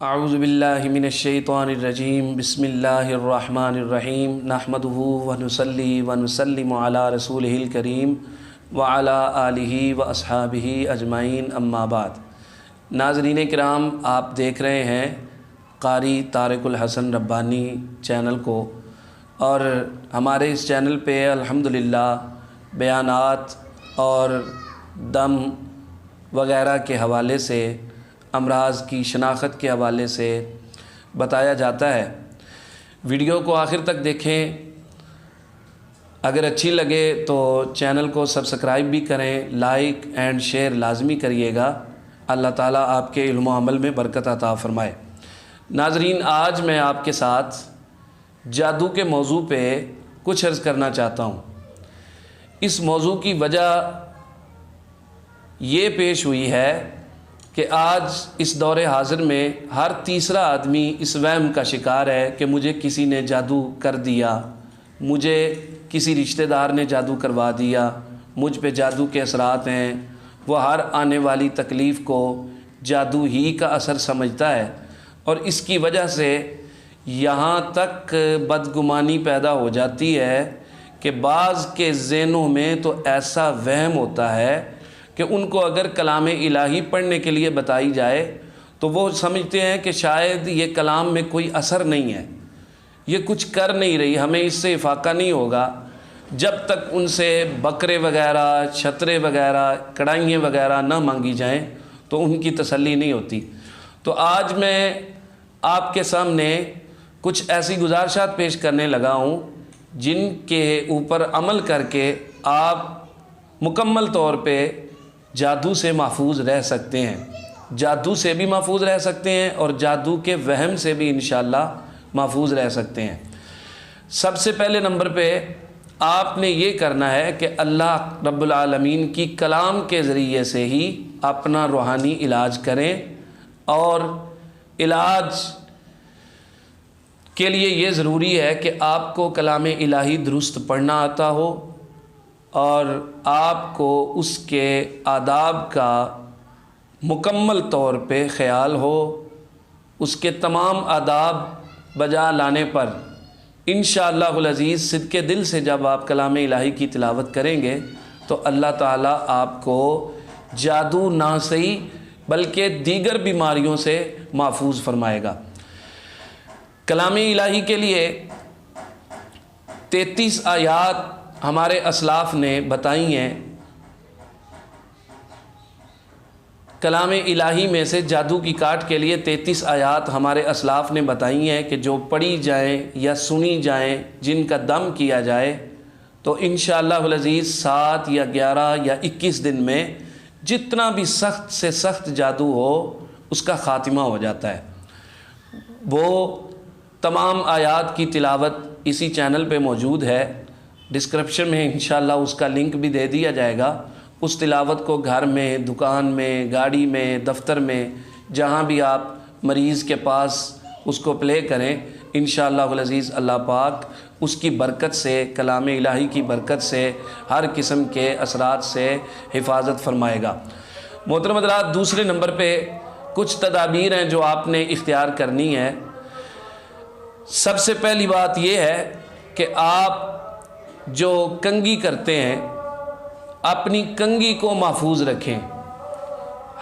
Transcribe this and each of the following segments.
अऊज़ु बिल्लाहि मिनश्शैतानिर्रजीम बिस्मिल्लाहिर्रहमानिर्रहीम नहमदुहु व नुसल्ली व नुसल्लिमु अला रसूलिहिल करीम व अला आलिहि व अस्हाबिहि अजमाइन अम्मा बाद। नाज़रीन किराम, आप देख रहे हैं कारी तारिकुल हसन रब्बानी चैनल को, और हमारे इस चैनल पे अल्हम्दुलिल्लाह बयानात और दम वग़ैरह के हवाले से, अमराज़ की शनाख्त के हवाले से बताया जाता है। वीडियो को आखिर तक देखें, अगर अच्छी लगे तो चैनल को सब्सक्राइब भी करें, लाइक एंड शेयर लाजमी करिएगा। अल्लाह ताला आपके इल्म व अमल में बरकत अता फ़रमाए। नाज़रीन, आज मैं आपके साथ जादू के मौजू पे कुछ अर्ज़ करना चाहता हूँ। इस मौजू की वजह ये पेश हुई है कि आज इस दौरे हाज़िर में हर तीसरा आदमी इस वहम का शिकार है कि मुझे किसी ने जादू कर दिया, मुझे किसी रिश्तेदार ने जादू करवा दिया, मुझ पे जादू के असरात हैं। वह हर आने वाली तकलीफ़ को जादू ही का असर समझता है, और इसकी वजह से यहाँ तक बदगुमानी पैदा हो जाती है कि बाज़ के ज़हनों में तो ऐसा वहम होता है कि उनको अगर कलाम इलाही पढ़ने के लिए बताई जाए तो वो समझते हैं कि शायद ये कलाम में कोई असर नहीं है, ये कुछ कर नहीं रही, हमें इससे इफाका नहीं होगा। जब तक उनसे बकरे वगैरह, छतरे वगैरह, कढ़ाइयाँ वगैरह ना मांगी जाएं तो उनकी तसल्ली नहीं होती। तो आज मैं आपके सामने कुछ ऐसी गुजारिशात पेश करने लगा हूँ जिनके ऊपर अमल करके आप मुकम्मल तौर पे जादू से महफूज रह सकते हैं। जादू से भी महफूज रह सकते हैं और जादू के वहम से भी इंशाअल्लाह महफूज रह सकते हैं। सबसे पहले नंबर पे आपने ये करना है कि अल्लाह रब्बुल आलमीन की कलाम के ज़रिए से ही अपना रूहानी इलाज करें, और इलाज के लिए ये ज़रूरी है कि आपको कलाम इलाही दुरुस्त पढ़ना आता हो और आपको उसके आदाब का मुकम्मल तौर पे ख़याल हो। उसके तमाम आदाब बजा लाने पर इंशाअल्लाहुल अज़ीज़ सिद्क़े दिल से जब आप कलाम इलाही की तिलावत करेंगे तो अल्लाह ताला आपको जादू ना सही बल्कि दीगर बीमारियों से महफूज फरमाएगा। कलाम इलाही के लिए 33 आयात हमारे असलाफ़ ने बताई हैं। कलाम इलाही में से जादू की काट के लिए 33 आयात हमारे असलाफ़ ने बताई हैं कि जो पढ़ी जाएं या सुनी जाएं, जिनका दम किया जाए तो इंशाअल्लाहुल अज़ीज़ 7 या 11 या 21 दिन में जितना भी सख्त से सख्त जादू हो उसका ख़ात्मा हो जाता है। वो तमाम आयात की तिलावत इसी चैनल पे मौजूद है। डिस्क्रिप्शन में इंशाअल्लाह उसका लिंक भी दे दिया जाएगा। उस तिलावत को घर में, दुकान में, गाड़ी में, दफ्तर में, जहाँ भी आप मरीज़ के पास उसको प्ले करें, इंशाअल्लाहुल अज़ीज़ अल्लाह पाक उसकी बरकत से, कलाम इलाही की बरकत से हर किस्म के असरात से हिफाजत फरमाएगा। मोहतरम हज़रात, दूसरे नंबर पे कुछ तदाबीर हैं जो आपने इख्तियार करनी है। सबसे पहली बात यह है कि आप जो कंघी करते हैं, अपनी कंघी को महफूज रखें।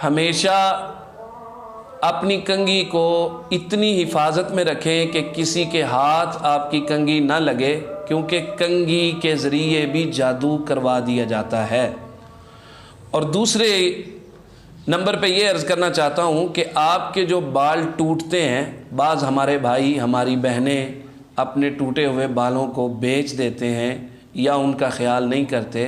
हमेशा अपनी कंघी को इतनी हिफाजत में रखें कि किसी के हाथ आपकी कंघी ना लगे, क्योंकि कंघी के ज़रिए भी जादू करवा दिया जाता है। और दूसरे नंबर पे ये अर्ज़ करना चाहता हूँ कि आपके जो बाल टूटते हैं, बाज़ हमारे भाई, हमारी बहनें अपने टूटे हुए बालों को बेच देते हैं या उनका ख्याल नहीं करते,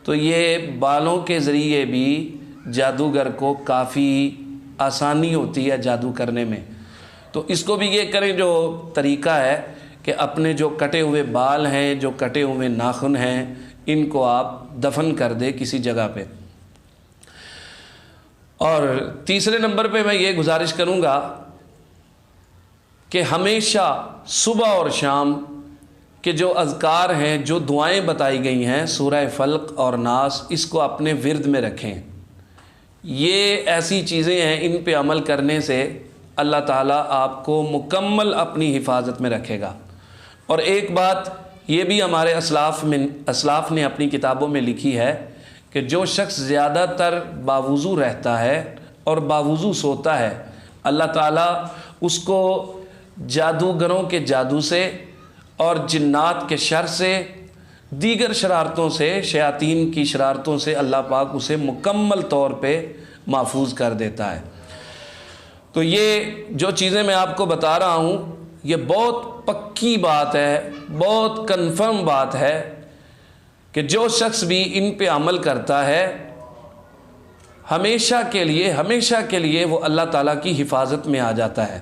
तो ये बालों के ज़रिए भी जादूगर को काफ़ी आसानी होती है जादू करने में। तो इसको भी ये करें, जो तरीका है कि अपने जो कटे हुए बाल हैं, जो कटे हुए नाखून हैं, इनको आप दफन कर दें किसी जगह पे। और तीसरे नंबर पे मैं ये गुजारिश करूँगा कि हमेशा सुबह और शाम के जो अज़कार हैं, जो दुआएं बताई गई हैं, सूरह फ़ल्क़ और नास, इसको अपने विर्द में रखें। ये ऐसी चीज़ें हैं, इन पे अमल करने से अल्लाह ताला आपको मुकम्मल अपनी हिफाजत में रखेगा। और एक बात ये भी हमारे असलाफ़ ने अपनी किताबों में लिखी है कि जो शख्स ज़्यादातर बावुज़ू रहता है और बावुज़ू सोता है, अल्लाह ताला उसको जादूगरों के जादू से और जिन्नात के शर से, दीगर शरारतों से, शयातीन की शरारतों से अल्लाह पाक उसे मुकम्मल तौर पे महफूज कर देता है। तो ये जो चीज़ें मैं आपको बता रहा हूँ ये बहुत पक्की बात है, बहुत कन्फर्म बात है कि जो शख्स भी इन पे अमल करता है हमेशा के लिए वो अल्लाह ताला की हिफाजत में आ जाता है।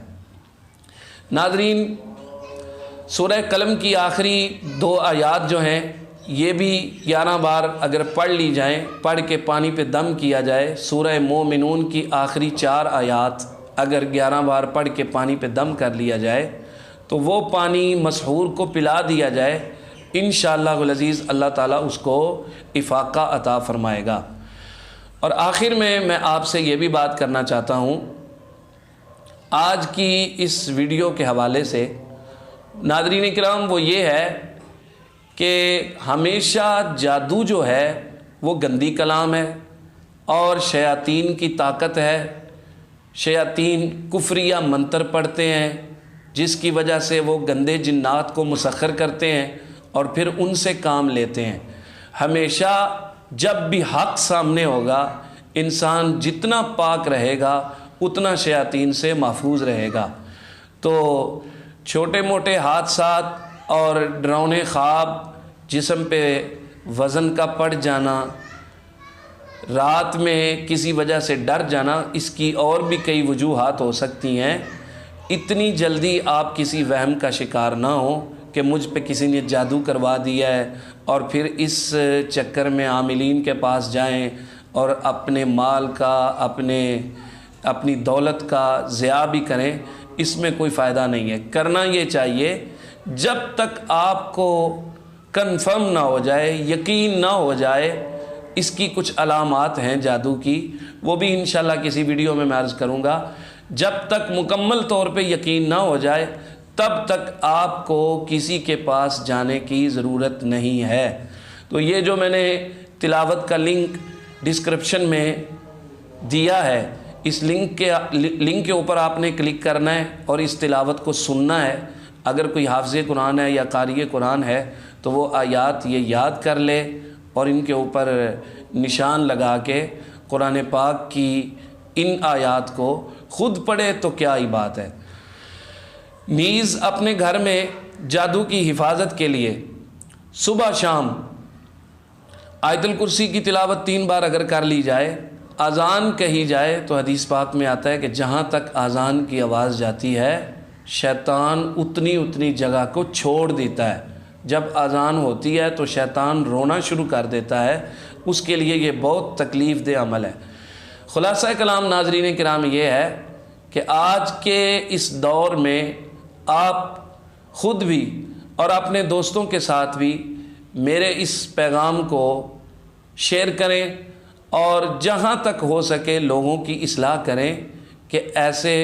नाज़रीन, सूरह कलम की आखिरी 2 आयात जो हैं ये भी 11 बार अगर पढ़ ली जाएं, पढ़ के पानी पे दम किया जाए, सूरह मोमिनून की आखिरी 4 आयात अगर 11 बार पढ़ के पानी पे दम कर लिया जाए तो वो पानी मसहूर को पिला दिया जाए, इंशाअल्लाहुल अज़ीज़ अल्लाह ताला उसको इफ़ाक़ा अता फ़रमाएगा। और आखिर में मैं आपसे ये भी बात करना चाहता हूँ, आज की इस वीडियो के हवाले से नाज़रीन इकराम, वो ये है कि हमेशा जादू जो है वो गंदी कलाम है और शयातीन की ताकत है। शयातीन कुफ्रिया मंत्र पढ़ते हैं जिसकी वजह से वो गंदे जिन्नात को मुसख्खर करते हैं और फिर उनसे काम लेते हैं। हमेशा जब भी हक़ सामने होगा, इंसान जितना पाक रहेगा उतना शयातीन से महफूज रहेगा। तो छोटे मोटे हादसात और डरावने ख्वाब, जिस्म पे वज़न का पड़ जाना, रात में किसी वजह से डर जाना, इसकी और भी कई वजूहात हो सकती हैं। इतनी जल्दी आप किसी वहम का शिकार ना हो कि मुझ पे किसी ने जादू करवा दिया है और फिर इस चक्कर में आमिलीन के पास जाएं और अपने माल का, अपनी दौलत का ज़िया भी करें। इसमें कोई फ़ायदा नहीं है। करना ये चाहिए जब तक आपको कन्फर्म ना हो जाए, यकीन ना हो जाए। इसकी कुछ अलामात हैं जादू की, वो भी इंशाल्लाह किसी वीडियो में मैं अर्ज़ करूँगा। जब तक मुकम्मल तौर पे यकीन ना हो जाए तब तक आपको किसी के पास जाने की ज़रूरत नहीं है। तो ये जो मैंने तिलावत का लिंक डिस्क्रिप्शन में दिया है, इस लिंक के ऊपर आपने क्लिक करना है और इस तिलावत को सुनना है। अगर कोई हाफ़िज़ कुरान है या कारी कुरान है तो वो आयात ये याद कर ले और इनके ऊपर निशान लगा के कुरान पाक की इन आयात को ख़ुद पढ़े तो क्या ही बात है। नीज़ अपने घर में जादू की हिफाजत के लिए सुबह शाम आयतुल कुर्सी की तिलावत 3 बार अगर कर ली जाए, अज़ान कही जाए, तो हदीस पाक में आता है कि जहाँ तक अज़ान की आवाज़ जाती है शैतान उतनी जगह को छोड़ देता है। जब अज़ान होती है तो शैतान रोना शुरू कर देता है। उसके लिए ये बहुत तकलीफ़ दे अमल है। खुलासा कलाम नाज़रीन किराम ये है कि आज के इस दौर में आप ख़ुद भी और अपने दोस्तों के साथ भी मेरे इस पैगाम को शेयर करें और जहाँ तक हो सके लोगों की इस्लाह करें कि ऐसे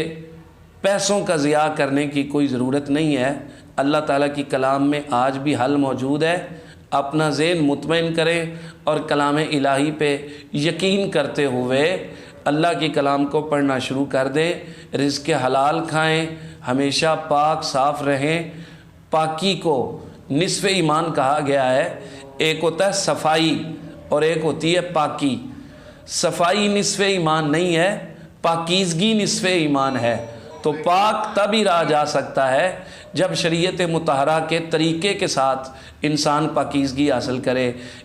पैसों का ज़िया करने की कोई ज़रूरत नहीं है। अल्लाह ताला की कलाम में आज भी हल मौजूद है। अपना ज़हन मुतमईन करें और कलाम इलाही पे यकीन करते हुए अल्लाह की कलाम को पढ़ना शुरू कर दें। रिज़्क़ हलाल खाएं, हमेशा पाक साफ़ रहें। पाकी को निस्फ़ ईमान कहा गया है। एक होता है सफ़ाई और एक होती है पाकी। सफ़ाई निस्फ़ ईमान नहीं है, पाकीज़गी निस्फ़ ईमान है। तो पाक तब ही रहा जा सकता है जब शरीयत मुतहरा के तरीक़े के साथ इंसान पाकीज़गी हासिल करे।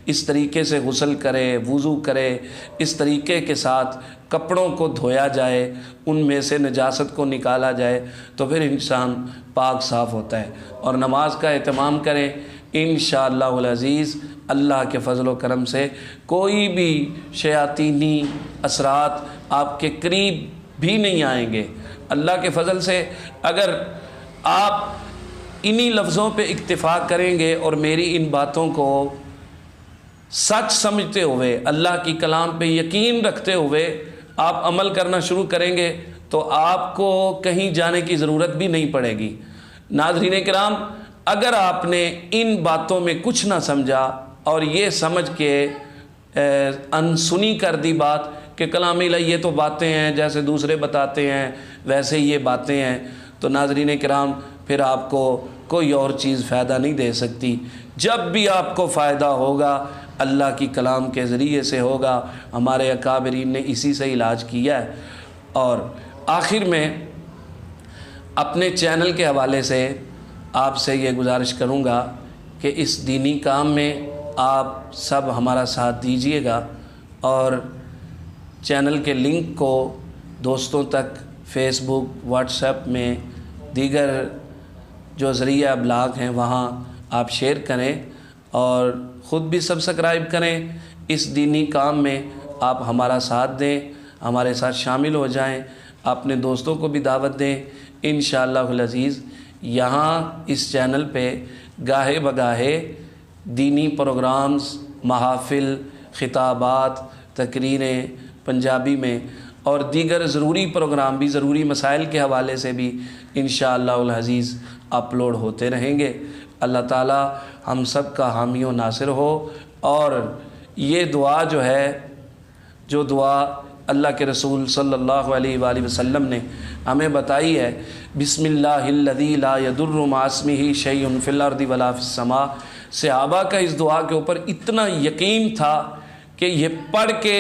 इस तरीके से गुस्ल करे, वुज़ू करे, इस तरीके के साथ कपड़ों को धोया जाए, उनमें से नजासत को निकाला जाए, तो फिर इंसान पाक साफ़ होता है। और नमाज का एहतमाम करें। इंशाअल्लाहुल अज़ीज़ अल्लाह के फ़ज़ल व करम से कोई भी शयातीनी असरात आपके करीब भी नहीं आएंगे। अल्लाह के फ़ज़ल से अगर आप इन्हीं लफ्ज़ों पे इक्तिफ़ा करेंगे और मेरी इन बातों को सच समझते हुए, अल्लाह की कलाम पे यकीन रखते हुए आप अमल करना शुरू करेंगे तो आपको कहीं जाने की ज़रूरत भी नहीं पड़ेगी। नाज़रीन किराम, अगर आपने इन बातों में कुछ ना समझा और ये समझ के अनसुनी कर दी बात कि कलाम इलाही ये तो बातें हैं जैसे दूसरे बताते हैं वैसे ये बातें हैं, तो नाज़रीन किराम फिर आपको कोई और चीज़ फ़ायदा नहीं दे सकती। जब भी आपको फ़ायदा होगा अल्लाह की कलाम के ज़रिए से होगा। हमारे अकाबरीन ने इसी से इलाज किया है। और आखिर में अपने चैनल के हवाले से आपसे ये गुजारिश करूँगा कि इस दीनी काम में आप सब हमारा साथ दीजिएगा और चैनल के लिंक को दोस्तों तक फेसबुक, व्हाट्सएप में, दीगर जो ज़रिया अबलाग हैं वहाँ आप शेयर करें और ख़ुद भी सब्सक्राइब करें। इस दीनी काम में आप हमारा साथ दें, हमारे साथ शामिल हो जाएं, अपने दोस्तों को भी दावत दें। इंशाअल्लाहुल अज़ीज़ यहाँ इस चैनल पे गाहे बगाहे दीनी प्रोग्राम्स, महाफ़िल, ख़िताबात, तकरीरें पंजाबी में और दीगर ज़रूरी प्रोग्राम भी ज़रूरी मसाइल के हवाले से भी इंशाअल्लाहुल अज़ीज़ अपलोड होते रहेंगे। अल्लाह ताला हम सब का हामी व नासिर हो। और ये दुआ जो है, जो दुआ अल्लाह के रसूल सल्लल्लाहु अलैहि वसल्लम ने हमें बताई है, बिस्मिल्लाहिल्लज़ी ला यदुर्रु मा इस्मिही शैउन फ़िल अर्दि वला फ़िस समा। सहाबा का इस दुआ के ऊपर इतना यकीन था कि ये पढ़ के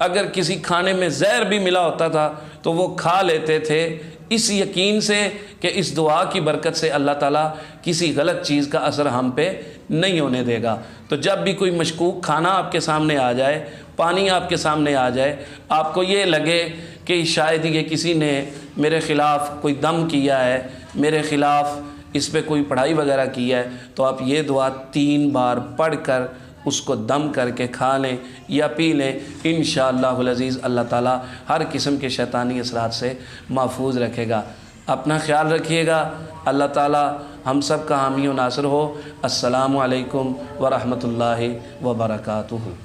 अगर किसी खाने में ज़हर भी मिला होता था तो वो खा लेते थे, इस यकीन से कि इस दुआ की बरकत से अल्लाह ताला किसी गलत चीज़ का असर हम पे नहीं होने देगा। तो जब भी कोई मशकूक खाना आपके सामने आ जाए, पानी आपके सामने आ जाए, आपको ये लगे कि शायद ये किसी ने मेरे ख़िलाफ़ कोई दम किया है, मेरे ख़िलाफ़ इस पे कोई पढ़ाई वगैरह की है, तो आप ये दुआ 3 बार पढ़ कर उसको दम करके खा लें या पी लें। इंशाअल्लाहुल अज़ीज़ अल्लाह ताला हर किस्म के शैतानी असरात से महफूज रखेगा। अपना ख्याल रखिएगा। अल्लाह ताला हम सब का हामी व नासिर हो। अस्सलामु अलैकुम व रहमतुल्लाहि व बरकातुहू।